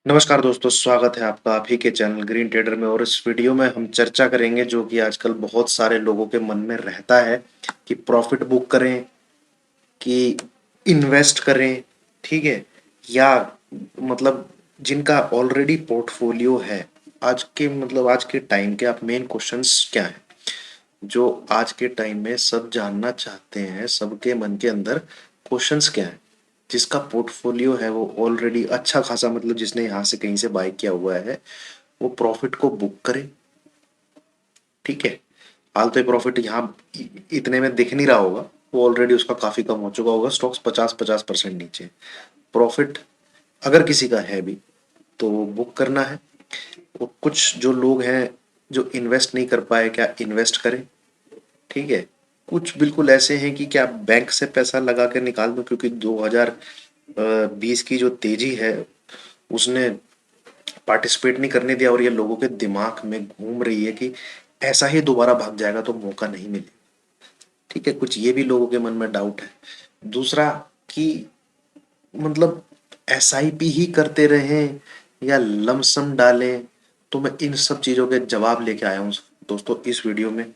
नमस्कार दोस्तों, स्वागत है आपका आप ही के चैनल ग्रीन ट्रेडर में। और इस वीडियो में हम चर्चा करेंगे जो कि आजकल बहुत सारे लोगों के मन में रहता है कि प्रॉफिट बुक करें कि इन्वेस्ट करें। ठीक है, या मतलब जिनका ऑलरेडी पोर्टफोलियो है, आज के टाइम के आप मेन क्वेश्चंस क्या है जो आज के टाइम में सब जानना चाहते हैं, सबके मन के अंदर क्वेश्चंस क्या है। जिसका पोर्टफोलियो है वो ऑलरेडी अच्छा खासा, मतलब जिसने यहाँ से कहीं से बाय किया हुआ है, वो प्रॉफिट को बुक करे। ठीक है, हाल तो प्रॉफिट यहाँ इतने में दिख नहीं रहा होगा, वो ऑलरेडी उसका काफी कम हो चुका होगा। स्टॉक्स 50-50% नीचे। प्रॉफिट अगर किसी का है भी तो वो बुक करना है। और कुछ जो लोग हैं जो इन्वेस्ट नहीं कर पाए, क्या इन्वेस्ट करें। ठीक है, कुछ बिल्कुल ऐसे हैं कि क्या बैंक से पैसा लगा के निकाल दूं, क्योंकि 2020 की जो तेजी है उसने पार्टिसिपेट नहीं करने दिया, और ये लोगों के दिमाग में घूम रही है कि ऐसा ही दोबारा भाग जाएगा तो मौका नहीं मिलेगा। ठीक है, कुछ ये भी लोगों के मन में डाउट है। दूसरा कि मतलब एसआईपी ही करते रहें या लमसम डालें। तो मैं इन सब चीजों के जवाब लेके आया हूँ दोस्तों इस वीडियो में।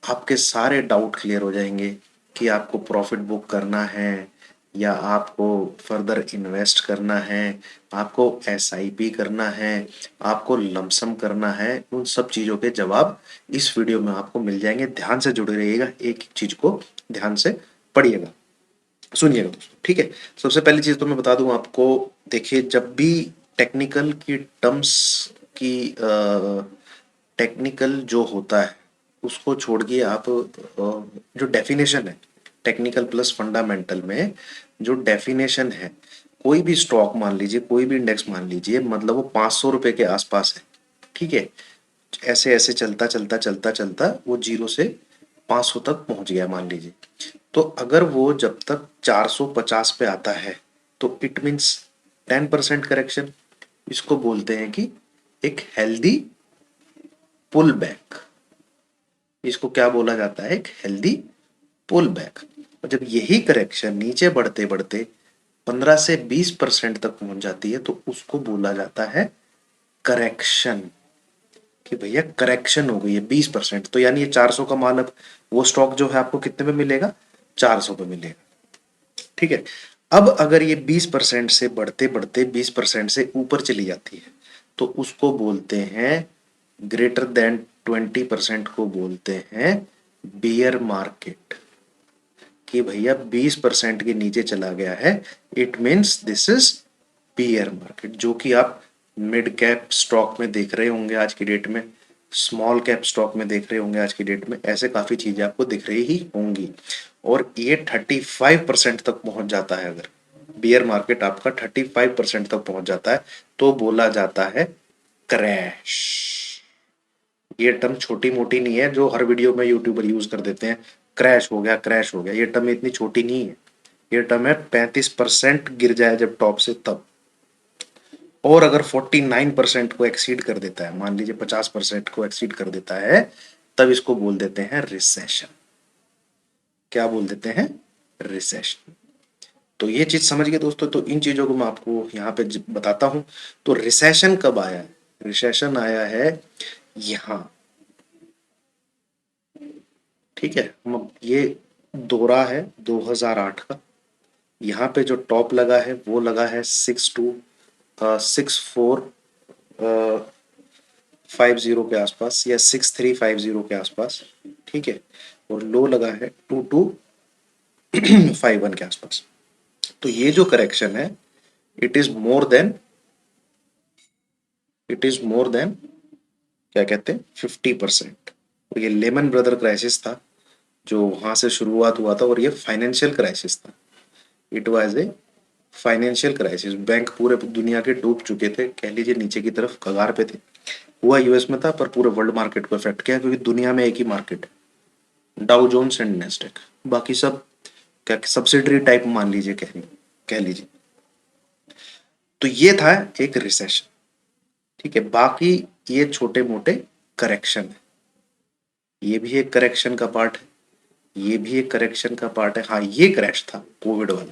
आपके सारे डाउट क्लियर हो जाएंगे कि आपको प्रॉफिट बुक करना है या आपको फर्दर इन्वेस्ट करना है, आपको एसआईपी करना है, आपको लमसम करना है। उन सब चीजों के जवाब इस वीडियो में आपको मिल जाएंगे। ध्यान से जुड़े रहिएगा, एक एक चीज को ध्यान से पढ़िएगा, सुनिएगा दोस्तों। ठीक है, सबसे पहली चीज तो मैं बता दूं आपको। देखिए, जब भी टेक्निकल की टर्म्स की टेक्निकल जो होता है उसको छोड़ के आप जो डेफिनेशन है, टेक्निकल प्लस फंडामेंटल में जो डेफिनेशन है, कोई भी स्टॉक मान लीजिए, कोई भी इंडेक्स मान लीजिए, मतलब वो 500 रुपए के आसपास है। ठीक है, ऐसे ऐसे चलता चलता चलता चलता वो 0 से 500 तक पहुंच गया मान लीजिए। तो अगर वो जब तक 450 पे आता है तो इट मीन्स 10% करेक्शन। इसको बोलते हैं कि एक हेल्दी पुल बैक। इसको क्या बोला जाता है? एक हेल्दी पुल बैक। और जब यही करेक्शन नीचे बढ़ते बढ़ते 15 से 20% तक पहुंच जाती है तो उसको बोला जाता है करेक्शन। कि भैया करेक्शन हो गई है 20%, तो यानी ये 400 का माल अब वो स्टॉक जो है आपको कितने में मिलेगा? 400 पे मिलेगा। ठीक है, अब अगर ये 20% से बढ़ते बढ़ते 20% से ऊपर चली जाती है तो उसको बोलते हैं, ग्रेटर देन 20% को बोलते हैं बियर मार्केट। कि भैया 20% के नीचे चला गया है, it means this is beer market. जो कि आप मिड कैप स्टॉक में देख रहे होंगे आज की डेट में, स्मॉल कैप स्टॉक में देख रहे होंगे आज की डेट में, ऐसे काफी चीजें आपको दिख रही ही होंगी। और ये 35% तक पहुंच जाता है। अगर बियर मार्केट आपका 35% तक पहुंच जाता है तो बोला जाता है क्रैश। ये टर्म छोटी मोटी नहीं है जो हर वीडियो में यूट्यूबर यूज कर देते हैं, क्रैश हो गया, क्रैश हो गया। ये टर्म इतनी छोटी नहीं है। ये टर्म है 35% गिर जाए जब टॉप से तब। और अगर 49% को एक्सीड कर देता है, मान लीजिए 50% को एक्सीड कर देता है, तब इसको बोल देते हैं रिसेशन। क्या बोल देते हैं? रिसेशन। तो ये चीज समझ गए दोस्तों। तो इन चीजों को मैं आपको यहाँ पे बताता हूं। तो रिसेशन कब आया है? रिसेशन आया है यहाँ। ठीक है, ये दौरा है 2008 का। यहाँ पे जो टॉप लगा है वो लगा है 6450 के आसपास या 6350 के आसपास। ठीक है, और लो लगा है 2251 के आसपास। तो ये जो करेक्शन है, it is more than it is more than क्या कहते हैं, 50%। और ये लेमन ब्रदर क्राइसिस था जो वहां से शुरुआत हुआ था, और ये फाइनेंशियल क्राइसिस था। It was a financial crisis. Bank पूरे दुनिया के डूब चुके थे, कह लीजिए नीचे की तरफ कगार पे थे। हुआ यूएस में था पर पूरे वर्ल्ड मार्केट को इफेक्ट किया, क्योंकि दुनिया में एक ही मार्केट है, डाउ जोन्स एंड नेस्डेक। बाकी सब क्या सब्सिडरी टाइप मान लीजिए, कह लीजिए। तो ये था एक रिसेशन। ठीक है, बाकी ये छोटे मोटे करेक्शन है। ये भी एक करेक्शन का पार्ट है, ये भी एक करेक्शन का पार्ट है। हाँ, ये क्रैश था कोविड वाला।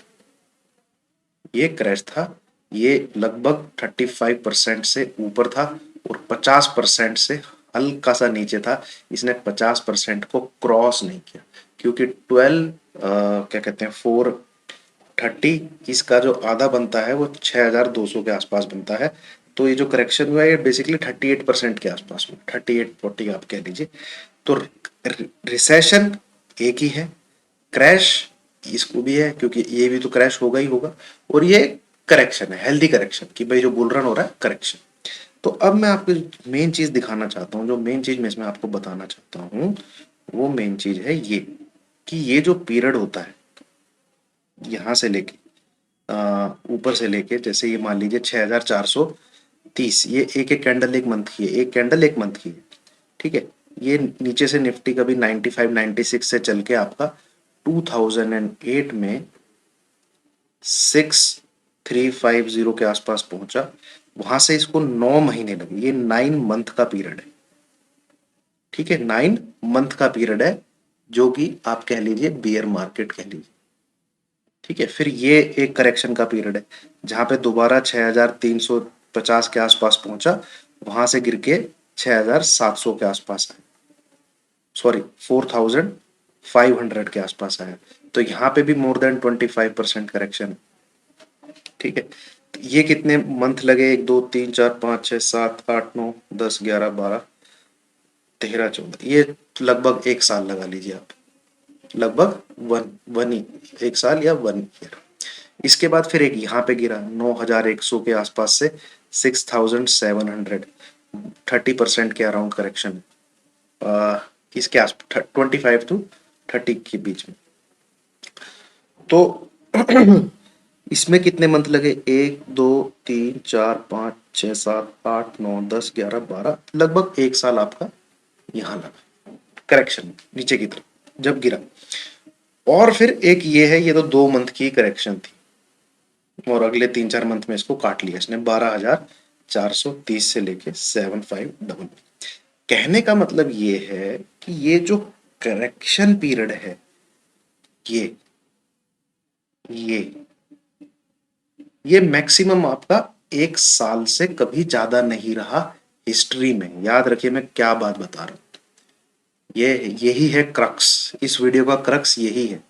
ये क्रैश था, ये लगभग 35% से ऊपर था और 50% से हल्का सा नीचे था। इसने 50% को क्रॉस नहीं किया, क्योंकि 12 क्या कहते हैं 430, इसका जो आधा बनता है वो 6200 के आसपास बनता है। तो ये जो करेक्शन हुआ है ये बेसिकली 38% के आसपास हुआ, 38-40 आप कह लीजिए। तो रिसेशन एक ही है, क्रैश इसको भी है, क्योंकि ये भी तो क्रैश होगा ही होगा, और ये करेक्शन है, हेल्दी करेक्शन, कि भाई जो बुल रन हो रहा है करेक्शन। तो अब मैं आपको मेन चीज दिखाना चाहता हूँ, जो मेन चीज मैं इसमें आपको बताना चाहता हूँ वो मेन चीज है ये, कि ये जो पीरियड होता है यहाँ से लेके ऊपर से लेके, जैसे ये मान लीजिए 6430, ये एक एक कैंडल एक मंथ की है, एक कैंडल एक मंथ की है, ठीक है। ये नीचे से निफ्टी कभी 95 96 से चल के आपका 2008 में 6350 के आसपास पहुंचा। वहां से इसको 9 महीने लगे, ये 9 मंथ का पीरियड है, ठीक है, 9 मंथ का पीरियड है, जो कि आप कह लीजिए बियर मार्केट कह लीजिए, ठीक है। फिर ये एक करेक्शन का पीरियड है, जहां पे दोबारा 6350 के आसपास पहुंचा, वहां से गिर के 6700 के आसपास आया, सॉरी 4500 के आसपास आया। तो यहाँ पे भी मोर देन 25% करेक्शन, ठीक है। तो ये कितने मंथ लगे, 1 2 3 4 5 6 7 8 9 10 11 12 13 14, ये लगभग एक साल लगा लीजिए आप, लगभग वन वन ही, एक साल या 1 ईयर। इसके बाद फिर एक यहाँ पे गिरा 9100 के आसपास से 6700, 30% के अराउंड करेक्शन, इसके आस 25 to 30 के बीच में। तो इसमें कितने मंथ लगे, 1 2 3 4 5 6 7 8 9 10 11 12, लगभग एक साल आपका यहाँ लगा करेक्शन नीचे की तरफ जब गिरा। और फिर एक ये है, ये तो 2 मंथ की करेक्शन थी, और अगले 3-4 मंथ में इसको काट लिया इसने 12430 से लेके 7500। कहने का मतलब ये है कि ये जो करेक्शन पीरियड है, ये ये ये मैक्सिमम आपका एक साल से कभी ज्यादा नहीं रहा हिस्ट्री में। याद रखिए मैं क्या बात बता रहा हूं, ये यही है क्रक्स, इस वीडियो का क्रक्स यही है।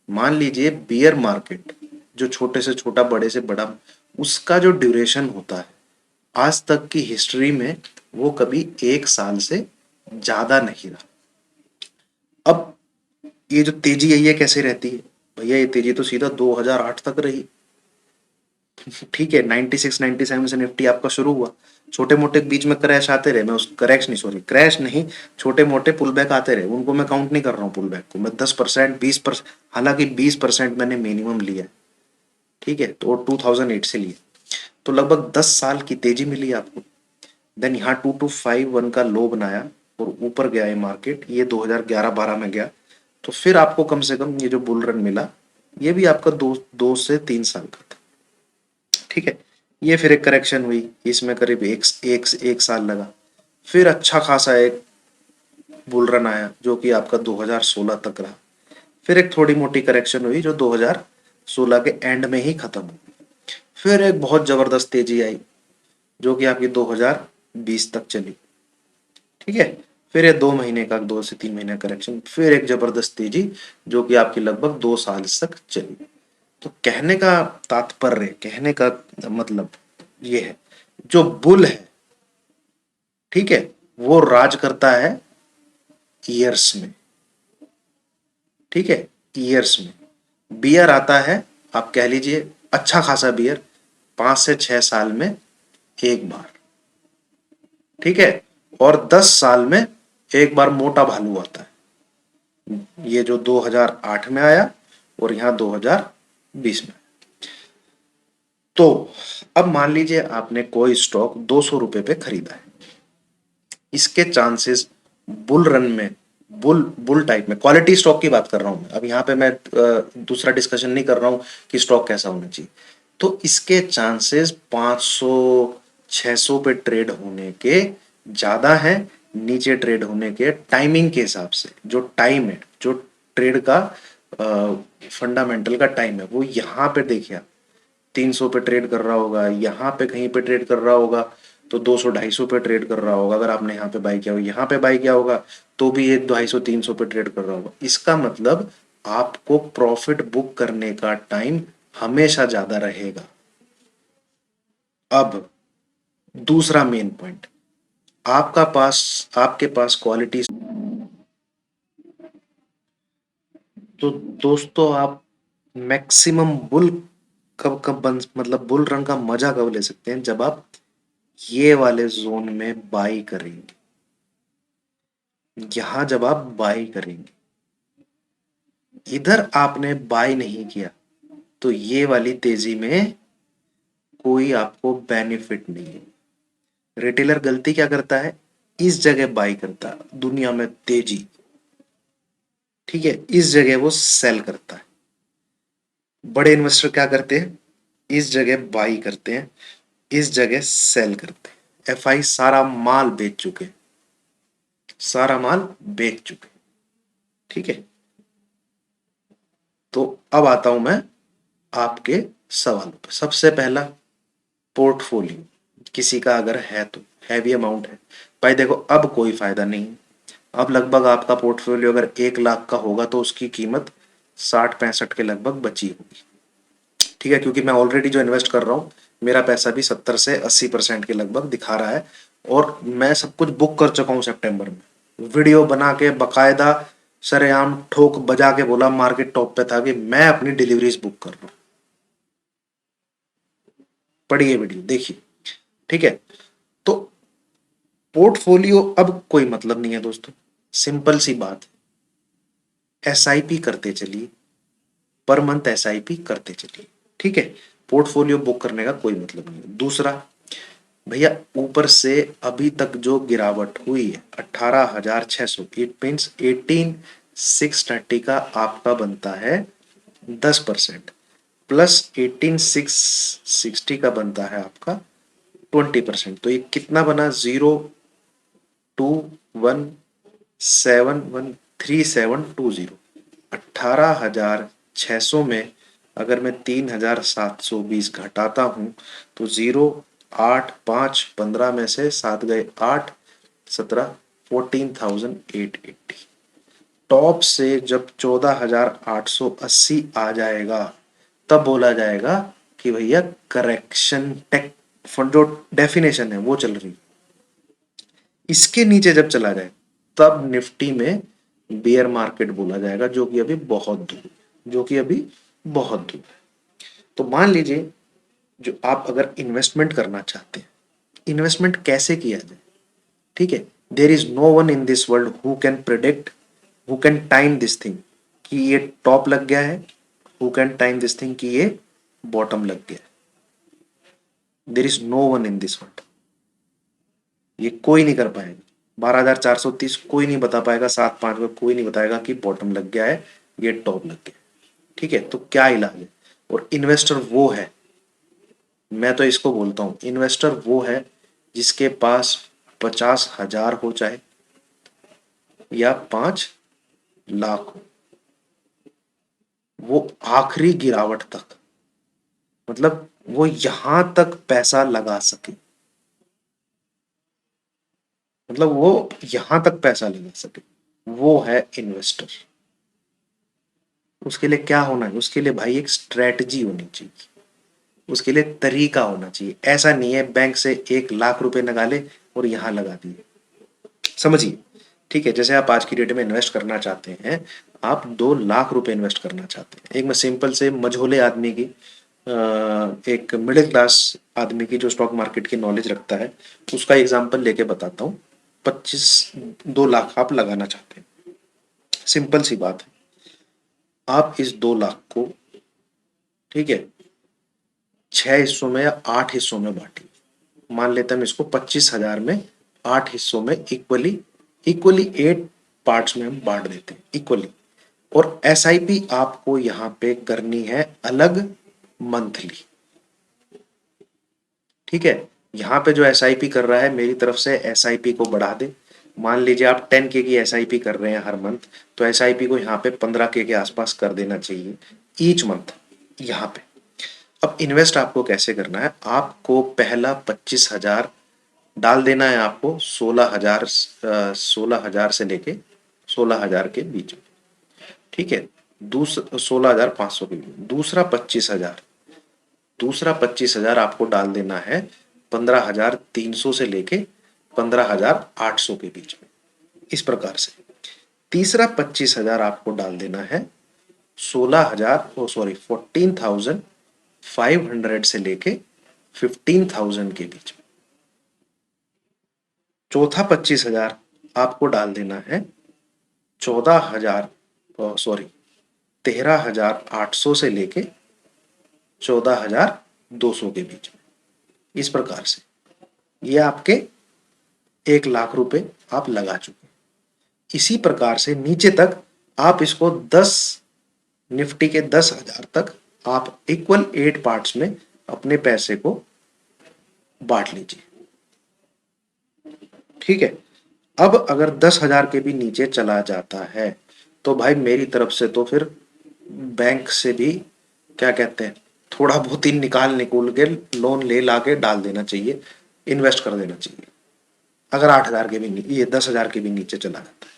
मान लीजिए बियर मार्केट, जो छोटे से छोटा बड़े से बड़ा, उसका जो ड्यूरेशन होता है आज तक की हिस्ट्री में, वो कभी एक साल से ज्यादा नहीं रहा। अब ये जो तेजी है ये कैसे रहती है भैया, ये तेजी तो सीधा 2008 तक रही, ठीक है। 96 97 से निफ्टी आपका शुरू हुआ, छोटे मोटे बीच में क्रैश आते रहे, मैं उस क्रैश नहीं, सॉरी क्रैश नहीं, छोटे मोटे पुल बैक आते रहे, उनको मैं काउंट नहीं कर रहा हूँ पुल बैक को, मैं 10% 20%, हालांकि 20% मैंने मिनिमम लिया है, ठीक है, तो 2008 से लिए, तो लगभग 10 साल की तेजी मिली आपको। देन यहाँ 2251 का लो बनाया और ऊपर गया ये मार्केट, ये 2011-12 में गया, तो फिर आपको कम से कम ये जो बुल रन मिला, ये भी आपका 2 से 3 साल का था, ठीक है। ये फिर एक करेक्शन हुई, इसमें करीब एक साल लगा, फिर अच्छा खासा एक बुल रन आया जो कि आपका 2016 तक रहा, फिर एक थोड़ी मोटी करेक्शन हुई जो 2016 के एंड में ही खत्म हुई, फिर एक बहुत जबरदस्त तेजी आई जो कि आपकी 2020 तक चली, ठीक है। फिर ये 2 महीने का 2 से 3 महीने करेक्शन, फिर एक जबरदस्त तेजी जो कि आपकी लगभग 2 साल तक चली। तो कहने का तात्पर्य, कहने का मतलब ये है, जो बुल है, ठीक है, वो राज करता है ईयर्स में, ठीक है, ईयर्स में। बियर आता है, आप कह लीजिए अच्छा खासा बियर 5 से 6 साल में एक बार, ठीक है, और 10 साल में एक बार मोटा भालू आता है, ये जो 2008 में आया और यहाँ 2020 में। तो अब मान लीजिए आपने कोई स्टॉक 200 रुपए पे खरीदा है, इसके चांसेस बुल रन में, बुल बुल टाइप में, क्वालिटी स्टॉक की बात कर रहा हूं मैं, अब यहाँ पे मैं दूसरा डिस्कशन नहीं कर रहा हूं कि स्टॉक कैसा होना चाहिए। तो इसके चांसेस 500 600 पे ट्रेड होने के ज्यादा है, नीचे ट्रेड होने के टाइमिंग के हिसाब से, जो टाइम है, जो ट्रेड का फंडामेंटल का टाइम है, वो यहाँ पे देखिए आप, 300 पे ट्रेड कर रहा होगा, यहाँ पे कहीं पे ट्रेड कर रहा होगा तो 200-250 पे ट्रेड कर रहा होगा। अगर आपने यहाँ पे बाई किया होगा, यहाँ पे बाई किया होगा तो भी ये 250-300 पे ट्रेड कर रहा होगा। इसका मतलब आपको प्रॉफिट बुक करने का टाइम हमेशा ज्यादा रहेगा। अब दूसरा मेन पॉइंट, आपके पास क्वालिटी। तो दोस्तों आप मैक्सिमम बुल कब कब बन मतलब बुल रन का मजा कब ले सकते हैं, जब आप ये वाले जोन में बाई करेंगे। यहां जब आप बाई करेंगे, इधर आपने बाई नहीं किया तो ये वाली तेजी में कोई आपको बेनिफिट नहीं है। रिटेलर गलती क्या करता है, इस जगह बाई करता है दुनिया में तेजी, ठीक है, इस जगह वो सेल करता है। बड़े इन्वेस्टर क्या करते हैं, इस जगह बाई करते हैं, इस जगह सेल करते हैं। एफआई सारा माल बेच चुके, सारा माल बेच चुके, ठीक है। तो अब आता हूं मैं आपके सवालों पे। सबसे पहला, पोर्टफोलियो किसी का अगर है तो हैवी अमाउंट है, भाई देखो अब कोई फायदा नहीं। अब लगभग आपका पोर्टफोलियो अगर 1 लाख का होगा तो उसकी कीमत 60-65 के लगभग बची होगी, ठीक है, क्योंकि मैं ऑलरेडी जो इन्वेस्ट कर रहा हूँ मेरा पैसा भी 70 से 80% के लगभग दिखा रहा है। और मैं सब कुछ बुक कर चुका हूँ सितंबर में, वीडियो बना के बकायदा सरेआम ठोक बजा के बोला, मार्केट टॉप पे था कि मैं अपनी डिलीवरीज बुक कर रहा हूँ। पढ़िए वीडियो देखिए, ठीक है। तो पोर्टफोलियो अब कोई मतलब नहीं है दोस्तों, सिंपल सी बात है, एसआईपी करते चलिए, पर मंथ एसआईपी करते चलिए, ठीक है। पोर्टफोलियो बुक करने का कोई मतलब नहीं है। दूसरा, भैया ऊपर से अभी तक जो गिरावट हुई है 18,600, इट मीन्स 18,630 का आपका बनता है 10%, प्लस 18,660 का बनता है आपका 20%। तो ये कितना बना, 021713720। 18,600 में अगर मैं 3,720 घटाता हूं तो 0, 8, 5, 15 में से 7 गए 8, 17, 14,880। टॉप से जब 14,880 आ जाएगा तब बोला जाएगा कि भैया करेक्शन टेक जो डेफिनेशन है वो चल रही। इसके नीचे जब चला जाए तब निफ्टी में बेयर मार्केट बोला जाएगा, जो कि अभी बहुत दूर, जो कि अभी बहुत दूर है। तो मान लीजिए जो आप अगर इन्वेस्टमेंट करना चाहते हैं, इन्वेस्टमेंट कैसे किया जाए, ठीक है। There is no one in this world who can predict, who can time this thing कि ये टॉप लग गया है, who can time this thing कि ये बॉटम लग गया है। There is no one in this world, ये कोई नहीं कर पाएगा। 12,430 कोई नहीं बता पाएगा, 7,5 में कोई नहीं बताएगा कि बॉटम लग गया है, ये टॉप लग गया, ठीक है। तो क्या इलाज है, और इन्वेस्टर वो है, मैं तो इसको बोलता हूं इन्वेस्टर वो है जिसके पास 50,000 हो चाहे या 5 लाख हो, वो आखिरी गिरावट तक, मतलब वो यहां तक पैसा लगा सके, मतलब वो यहां तक पैसा लगा सके, वो है इन्वेस्टर। उसके लिए क्या होना है, उसके लिए भाई एक स्ट्रेटजी होनी चाहिए, उसके लिए तरीका होना चाहिए। ऐसा नहीं है बैंक से 1 लाख रुपए निकाले और यहां लगा दिए, समझिए, ठीक है। जैसे आप आज की डेट में इन्वेस्ट करना चाहते हैं, आप 2 लाख रुपए इन्वेस्ट करना चाहते हैं, एक मैं सिंपल से मझोले आदमी की, एक मिडिल क्लास आदमी की जो स्टॉक मार्केट की नॉलेज रखता है उसका एग्जाम्पल लेके बताता हूँ। 2 लाख आप लगाना चाहते हैं, सिंपल सी बात है, आप इस 2 लाख को, ठीक है, 6 हिस्सों में या 8 हिस्सों में बांटिए। मान लेते हैं हम इसको 25,000 में 8 हिस्सों में इक्वली, इक्वली 8 पार्ट्स में हम बांट देते हैं इक्वली। और एसआईपी आपको यहां पे करनी है अलग, मंथली, ठीक है। यहां पे जो एसआईपी कर रहा है मेरी तरफ से एसआईपी को बढ़ा दे। मान लीजिए आप 10K की एसआईपी कर रहे हैं हर मंथ, तो एसआईपी को यहाँ पे 15K के आसपास कर देना चाहिए ईच मंथ यहाँ पे। अब इन्वेस्ट आपको कैसे करना है, आपको पहला 25,000 डाल देना है आपको 16,000, 16,000 से लेके 16,000 के बीच में, ठीक है। दूसरा 16,500 के बीच, दूसरा 25,000 आपको डाल देना है 15,300 से लेके 15,800 के बीच में, इस प्रकार से। तीसरा 25,000 आपको डाल देना है 14,500 से लेके 15,000 के बीच में। चौथा 25,000 आपको डाल देना है 14,000 सॉरी 13,800 से लेके 14,200 के बीच में, इस प्रकार से। ये आपके 1,00,000 रुपए आप लगा चुके। इसी प्रकार से नीचे तक आप इसको 10 निफ्टी के 10,000 तक आप इक्वल 8 पार्ट्स में अपने पैसे को बांट लीजिए, ठीक है। अब अगर 10,000 के भी नीचे चला जाता है तो भाई मेरी तरफ से तो फिर बैंक से भी क्या कहते हैं, थोड़ा बहुत ही निकाल के लोन ले ला के डाल देना चाहिए, इन्वेस्ट कर देना चाहिए। अगर 8,000 के भी ये 10,000 के भी नीचे चला जाता है,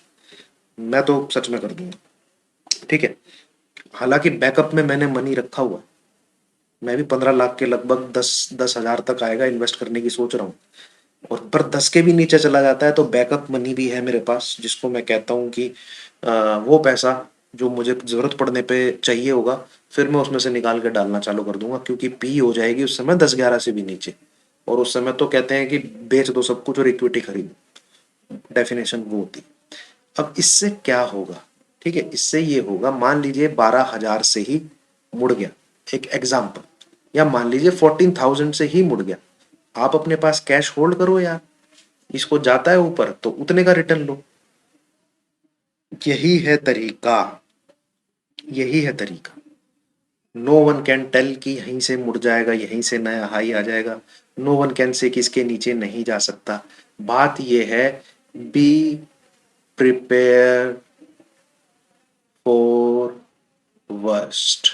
मैं तो सच में कर दूंगा, ठीक है। हालांकि बैकअप में मैंने मनी रखा हुआ है, मैं भी 15,00,000 के लगभग 10,000 तक आएगा इन्वेस्ट करने की सोच रहा हूँ। और पर 10 के भी नीचे चला जाता है तो बैकअप मनी भी है मेरे पास, जिसको मैं कहता हूँ कि वो पैसा जो मुझे जरूरत पड़ने पे चाहिए होगा, फिर मैं उसमें से निकाल के डालना चालू कर दूंगा, क्योंकि पी हो जाएगी उस समय 10-11 से भी नीचे। और उस समय तो कहते हैं कि बेच दो सब कुछ और इक्विटी खरीदो, डेफिनेशन वो होती। अब इससे क्या होगा, ठीक है, इससे ये होगा, मान लीजिए 12,000 से ही मुड़ गया, एक एग्जाम्पल, या मान लीजिए 14,000 से ही मुड़ गया, आप अपने पास कैश होल्ड करो यार, इसको जाता है ऊपर तो उतने का रिटर्न लो। यही है तरीका, यही है तरीका। नो वन कैन टेल कि यहीं से मुड़ जाएगा, यहीं से नया हाई आ जाएगा। नो वन कैन से कि इसके नीचे नहीं जा सकता। बात यह है, बी प्रिपेयर फॉर वर्स्ट।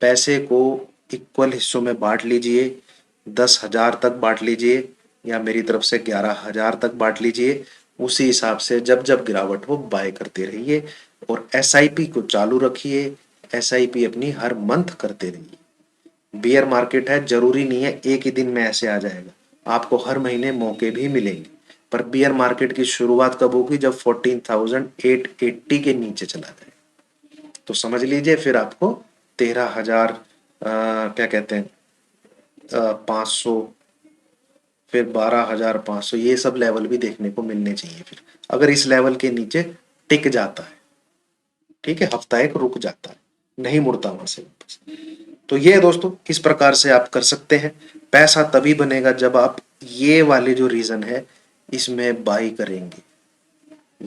पैसे को इक्वल हिस्सों में बांट लीजिए, 10,000 तक बांट लीजिए, या मेरी तरफ से 11,000 तक बांट लीजिए। उसी हिसाब से जब जब गिरावट हो बाय करते रहिए, और एसआईपी को चालू रखिए, एसआईपी अपनी हर मंथ करते रहिए। बियर मार्केट है, जरूरी नहीं है एक ही दिन में ऐसे आ जाएगा, आपको हर महीने मौके भी मिलेंगे। पर बियर मार्केट की शुरुआत कब होगी, जब 14,880 के नीचे चला जाए, तो समझ लीजिए फिर आपको 13,000 क्या कहते हैं 500, फिर 12,500, ये सब लेवल भी देखने को मिलने चाहिए। फिर अगर इस लेवल के नीचे टिक जाता है, ठीक है, हफ्ता एक रुक जाता है, नहीं मुड़ता वहां से वापस, तो ये दोस्तों इस प्रकार से आप कर सकते हैं। पैसा तभी बनेगा जब आप ये वाले जो रीजन है इसमें बाई करेंगे,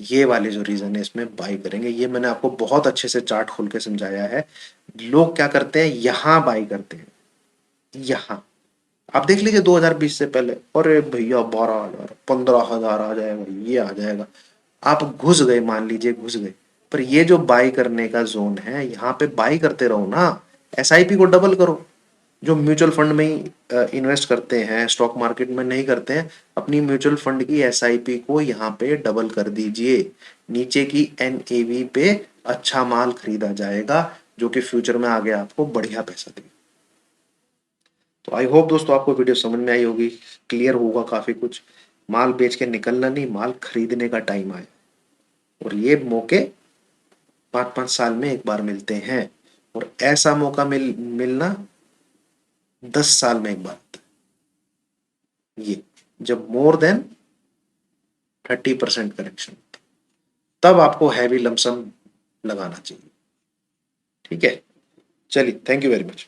ये वाले जो रीजन है इसमें बाई करेंगे। ये मैंने आपको बहुत अच्छे से चार्ट खोल के समझाया है। लोग क्या करते हैं, यहां बाई करते हैं, यहां आप देख लीजिए 2020 से पहले, अरे भैया 12,000 15,000 आ जाएगा, ये आ जाएगा, आप घुस गए, मान लीजिए घुस गए। पर ये जो बाई करने का जोन है, यहाँ पे बाई करते रहो ना, एसआईपी को डबल करो। जो म्यूचुअल फंड में ही इन्वेस्ट करते हैं, स्टॉक मार्केट में नहीं करते हैं, अपनी म्यूचुअल फंड की एसआईपी को यहाँ पे डबल कर दीजिए। नीचे की एनएवी पे अच्छा माल खरीदा जाएगा, जो कि फ्यूचर में आगे आपको बढ़िया पैसा देगा। तो आई होप दोस्तों आपको वीडियो समझ में आई होगी, क्लियर होगा काफी कुछ। माल बेच के निकलना नहीं, माल खरीदने का टाइम आया, और ये मौके 5-5 साल में एक बार मिलते हैं, और ऐसा मौका मिलना 10 साल में एक बार आता है। ये जब मोर देन 30% करेक्शन, तब आपको हैवी लमसम लगाना चाहिए, ठीक है। चलिए, थैंक यू वेरी मच।